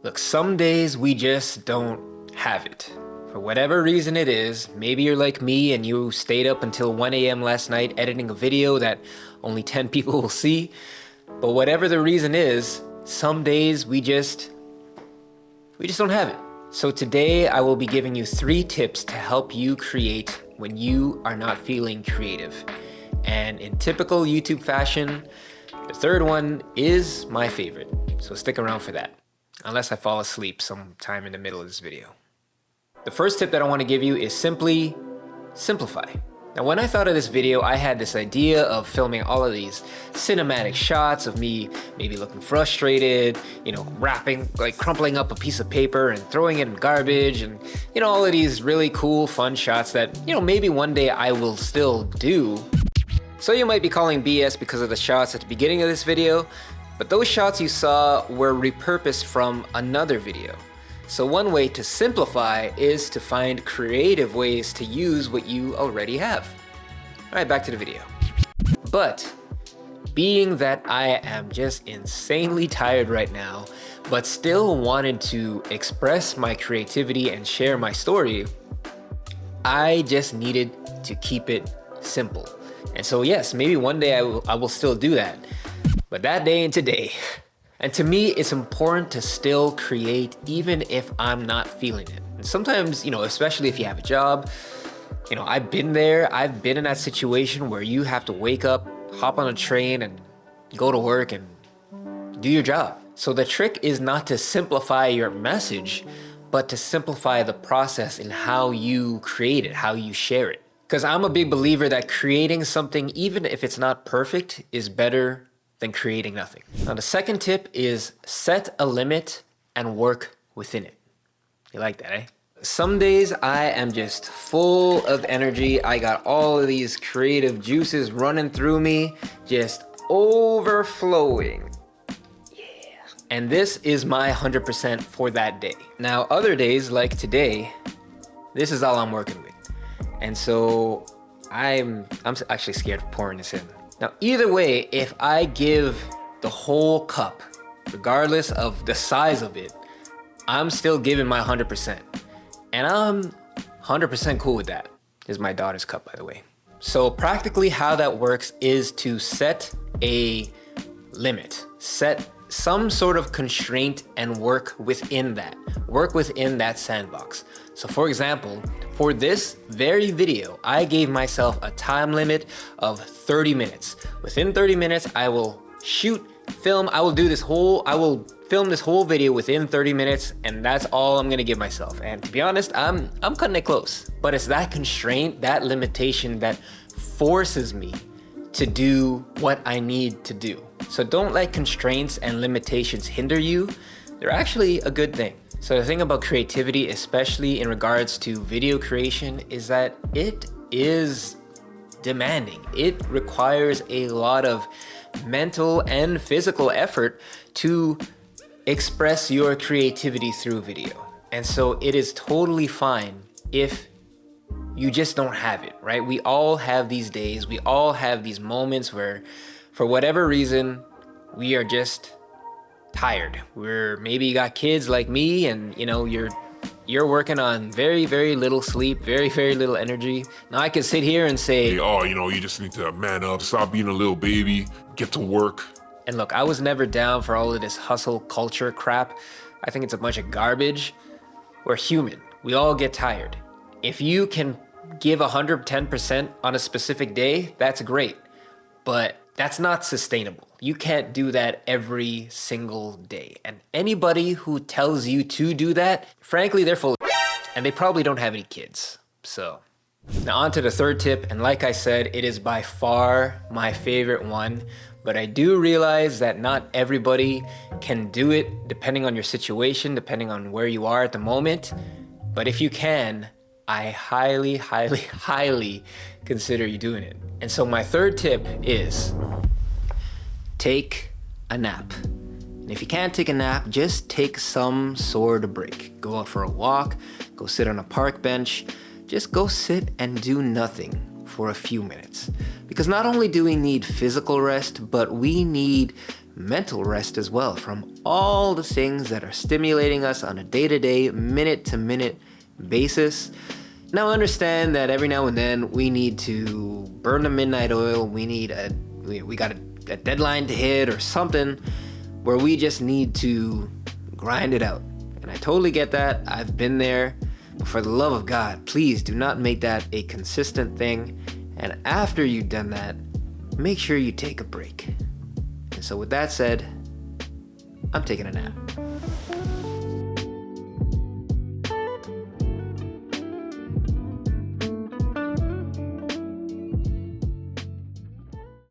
Look, some days we just don't have it. For whatever reason it is, maybe you're like me and you stayed up until 1 a.m. last night editing a video that only 10 people will see. But whatever the reason is, some days we just don't have it. So today I will be giving you 3 tips to help you create when you are not feeling creative. And in typical YouTube fashion, the third one is my favorite. So stick around for that. Unless I fall asleep sometime in the middle of this video. The first tip that I want to give you is simply simplify. Now, when I thought of this video, I had this idea of filming all of these cinematic shots of me maybe looking frustrated, crumpling up a piece of paper and throwing it in garbage, and all of these really cool, fun shots that, maybe one day I will still do. So you might be calling BS because of the shots at the beginning of this video, but those shots you saw were repurposed from another video. So one way to simplify is to find creative ways to use what you already have. All right, back to the video. But being that I am just insanely tired right now, but still wanted to express my creativity and share my story, I just needed to keep it simple. And so yes, maybe one day I will still do that. But that day ain't today. And to me, it's important to still create even if I'm not feeling it. And sometimes, especially if you have a job, I've been there. I've been in that situation where you have to wake up, hop on a train and go to work and do your job. So the trick is not to simplify your message, but to simplify the process in how you create it, how you share it. Because I'm a big believer that creating something, even if it's not perfect, is better than creating nothing. Now, the second tip is set a limit and work within it. You like that, eh? Some days I am just full of energy. I got all of these creative juices running through me, just overflowing. Yeah. And this is my 100% for that day. Now, other days like today, this is all I'm working with. And so I'm actually scared of pouring this in. Now, either way, if I give the whole cup, regardless of the size of it, I'm still giving my 100%. And I'm 100% cool with that. This is my daughter's cup, by the way. So practically how that works is to set a limit. Set some sort of constraint and work within that. Work within that sandbox. So for example, for this very video, I gave myself a time limit of 30 minutes. Within 30 minutes, I will film, I will film this whole video within 30 minutes, and that's all I'm gonna give myself. And to be honest, I'm cutting it close. But it's that constraint, that limitation that forces me to do what I need to do. So don't let constraints and limitations hinder you. They're actually a good thing. So the thing about creativity, especially in regards to video creation, is that it is demanding. It requires a lot of mental and physical effort to express your creativity through video. And so it is totally fine if you just don't have it, right? We all have these days, we all have these moments where, for whatever reason, we are just tired. Maybe you got kids like me, and you're working on very, very little sleep, very, very little energy. Now I could sit here and say, hey, you just need to man up, stop being a little baby, get to work. And look, I was never down for all of this hustle culture crap. I think it's a bunch of garbage. We're human. We all get tired. If you can give 110% on a specific day, that's great. But that's not sustainable. You can't do that every single day. And anybody who tells you to do that, frankly, they're full of and they probably don't have any kids. So now on to the third tip. And like I said, it is by far my favorite one. But I do realize that not everybody can do it depending on your situation, depending on where you are at the moment. But if you can, I highly, highly, highly consider you doing it. And so my third tip is take a nap. And if you can't take a nap, just take some sort of break. Go out for a walk, go sit on a park bench, just go sit and do nothing for a few minutes. Because not only do we need physical rest, but we need mental rest as well from all the things that are stimulating us on a day-to-day, minute-to-minute basis. Now understand that every now and then we need to burn the midnight oil. We got a deadline to hit or something where we just need to grind it out. And I totally get that. I've been there. But for the love of God, please do not make that a consistent thing. And after you've done that, make sure you take a break. And so with that said, I'm taking a nap.